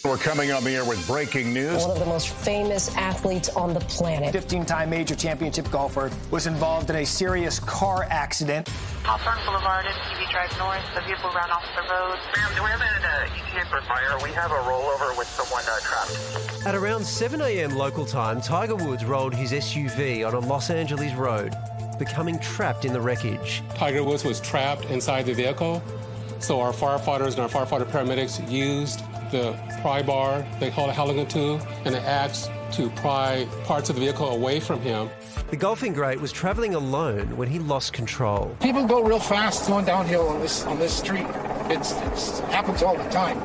We're coming on the air with breaking news. One of the most famous athletes on the planet. 15-time major championship golfer was involved in a serious car accident. Hawthorne Boulevard and TV Drive North. The vehicle ran off the road. Ma'am, do we have an ETA for fire? We have a rollover with someone trapped. At around 7 a.m. local time, Tiger Woods rolled his SUV on a Los Angeles road, becoming trapped in the wreckage. Tiger Woods was trapped inside the vehicle, so our firefighters and our firefighter paramedics used the pry bar, they call it Halligan tool, and it acts to pry parts of the vehicle away from him. The golfing great was travelling alone when he lost control. People go real fast going downhill on this street. It happens all the time,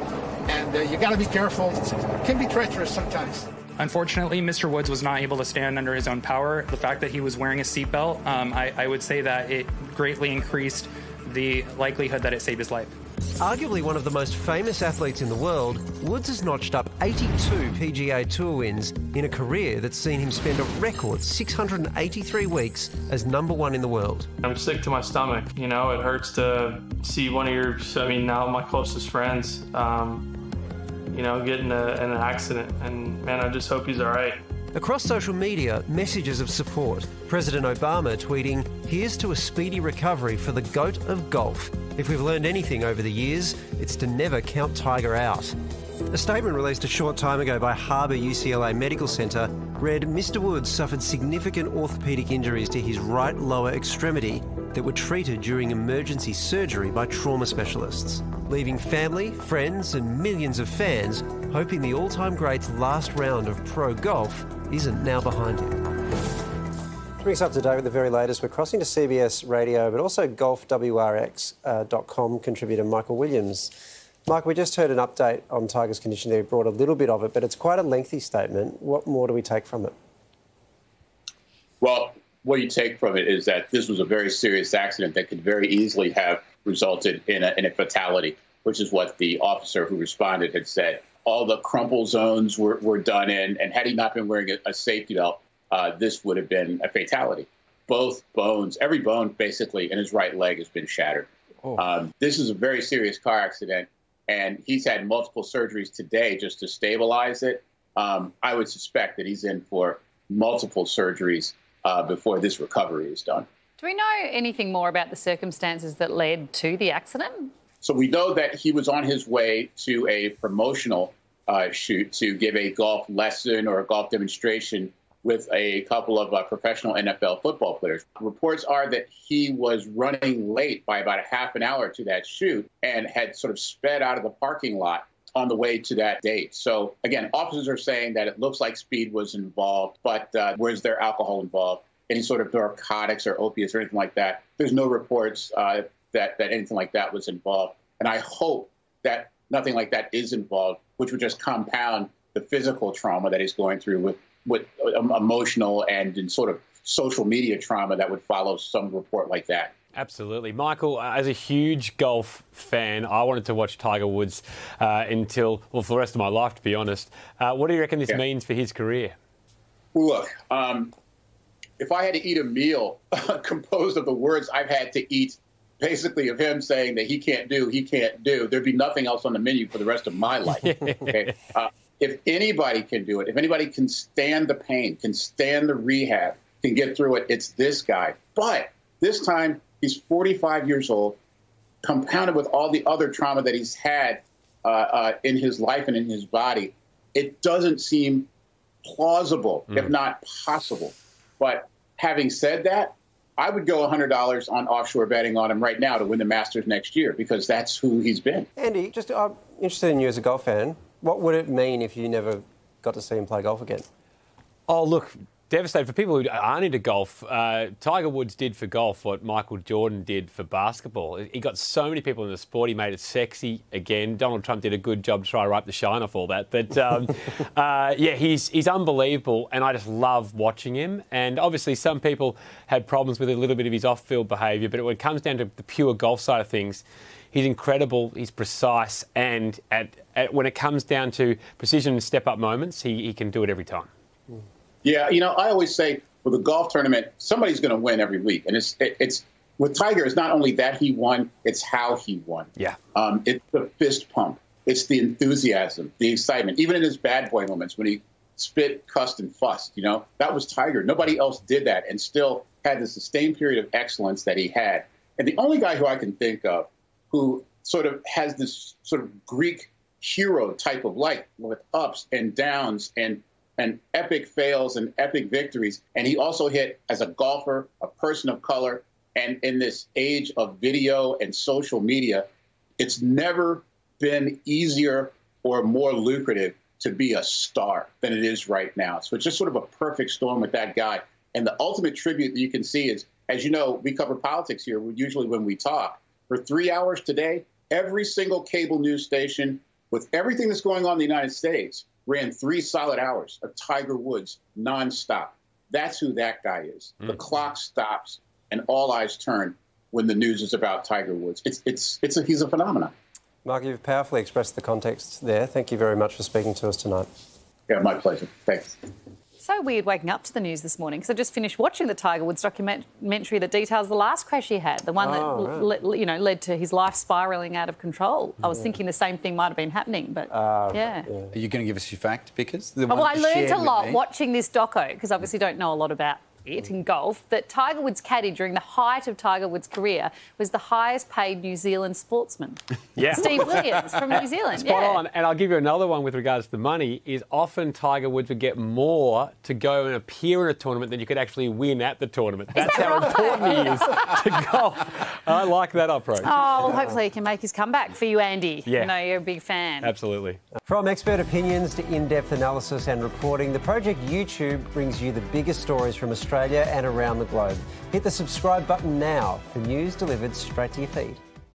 and you got to be careful. It can be treacherous sometimes. Unfortunately, Mr. Woods was not able to stand under his own power. The fact that he was wearing a seatbelt, I would say that it greatly increased the likelihood that it saved his life. Arguably one of the most famous athletes in the world, Woods has notched up 82 PGA Tour wins in a career that's seen him spend a record 683 weeks as #1 in the world. I'm sick to my stomach. You know, it hurts to see one of now my closest friends, get in an accident. And, man, I just hope he's all right. Across social media, messages of support. President Obama tweeting, "Here's to a speedy recovery for the GOAT of golf. If we've learned anything over the years, it's to never count Tiger out." A statement released a short time ago by Harbour UCLA Medical Centre read, Mr. Woods suffered significant orthopaedic injuries to his right lower extremity that were treated during emergency surgery by trauma specialists, leaving family, friends and millions of fans hoping the all-time great's last round of pro golf isn't now behind him. To bring us up to date with the very latest, we're crossing to CBS Radio, but also golfwrx.com contributor Michael Williams. Michael, we just heard an update on Tiger's condition there. We brought a little bit of it, but it's quite a lengthy statement. What more do we take from it? Well, what you take from it is that this was a very serious accident that could very easily have resulted in a fatality, which is what the officer who responded had said. All the crumple zones were done in, and had he not been wearing a safety belt, this would have been a fatality. Both bones, every bone basically in his right leg has been shattered. This is a very serious car accident, and he's had multiple surgeries today just to stabilize it. I would suspect that he's in for multiple surgeries before this recovery is done. Do we know anything more about the circumstances that led to the accident? So we know that he was on his way to a promotional shoot to give a golf lesson or a golf demonstration with a couple of professional NFL football players. Reports are that he was running late by about a half an hour to that shoot and had sort of sped out of the parking lot on the way to that date. So, again, officers are saying that it looks like speed was involved, but was there alcohol involved? Any sort of narcotics or opiates or anything like that? There's no reports that anything like that was involved. And I hope that nothing like that is involved, which would just compound the physical trauma that he's going through with emotional and in sort of social media trauma that would follow some report like that. Absolutely. Michael, as a huge golf fan, I wanted to watch Tiger Woods for the rest of my life, to be honest. What do you reckon this means for his career? Look, if I had to eat a meal composed of the words I've had to eat, basically of him saying that he can't do, there'd be nothing else on the menu for the rest of my life. Okay? If anybody can do it, if anybody can stand the pain, can stand the rehab, can get through it, it's this guy. But this time, he's 45 years old, compounded with all the other trauma that he's had in his life and in his body. It doesn't seem plausible, if not possible. But having said that, I would go $100 on offshore betting on him right now to win the Masters next year, because that's who he's been. Andy, just I'm interested in you as a golf fan. What would it mean if you never got to see him play golf again? Oh, look, devastating for people who aren't into golf. Tiger Woods did for golf what Michael Jordan did for basketball. He got so many people in the sport. He made it sexy again. Donald Trump did a good job to try to wipe the shine off all that. But, yeah, he's unbelievable, and I just love watching him. And obviously some people had problems with a little bit of his off-field behaviour, but when it comes down to the pure golf side of things, he's incredible, he's precise, and when it comes down to precision and step-up moments, he can do it every time. Yeah, I always say with a golf tournament, somebody's going to win every week. And it's with Tiger, it's not only that he won, it's how he won. Yeah. It's the fist pump. It's the enthusiasm, the excitement. Even in his bad boy moments when he spit, cussed, and fussed, that was Tiger. Nobody else did that and still had the sustained period of excellence that he had. And the only guy who I can think of who sort of has this sort of Greek hero type of life with ups and downs and epic fails and epic victories. And he also hit as a golfer, a person of color, and in this age of video and social media, it's never been easier or more lucrative to be a star than it is right now. So it's just sort of a perfect storm with that guy. And the ultimate tribute that you can see is, as you know, we cover politics here usually when we talk. For 3 hours today, every single cable news station with everything that's going on in the United States ran 3 solid hours of Tiger Woods nonstop. That's who that guy is. The clock stops and all eyes turn when the news is about Tiger Woods. He's a phenomenon. Mark, you've powerfully expressed the context there. Thank you very much for speaking to us tonight. Yeah, my pleasure. Thanks. So weird waking up to the news this morning because I just finished watching the Tiger Woods documentary that details the last crash he had, the one that led to his life spiralling out of control. I was thinking the same thing might have been happening, but yeah. Are you going to give us your fact, Pickers? Well, I learned a lot watching this doco because obviously don't know a lot about it in golf, that Tiger Woods' caddy during the height of Tiger Woods' career was the highest paid New Zealand sportsman. Yeah. Steve Williams from New Zealand. Spot on. And I'll give you another one with regards to the money, is often Tiger Woods would get more to go and appear in a tournament than you could actually win at the tournament. That's how important he is to golf. I like that approach. Oh, well, hopefully he can make his comeback for you, Andy. Yeah. I know you're a big fan. Absolutely. From expert opinions to in-depth analysis and reporting, the Project YouTube brings you the biggest stories from Australia and around the globe. Hit the subscribe button now for news delivered straight to your feed.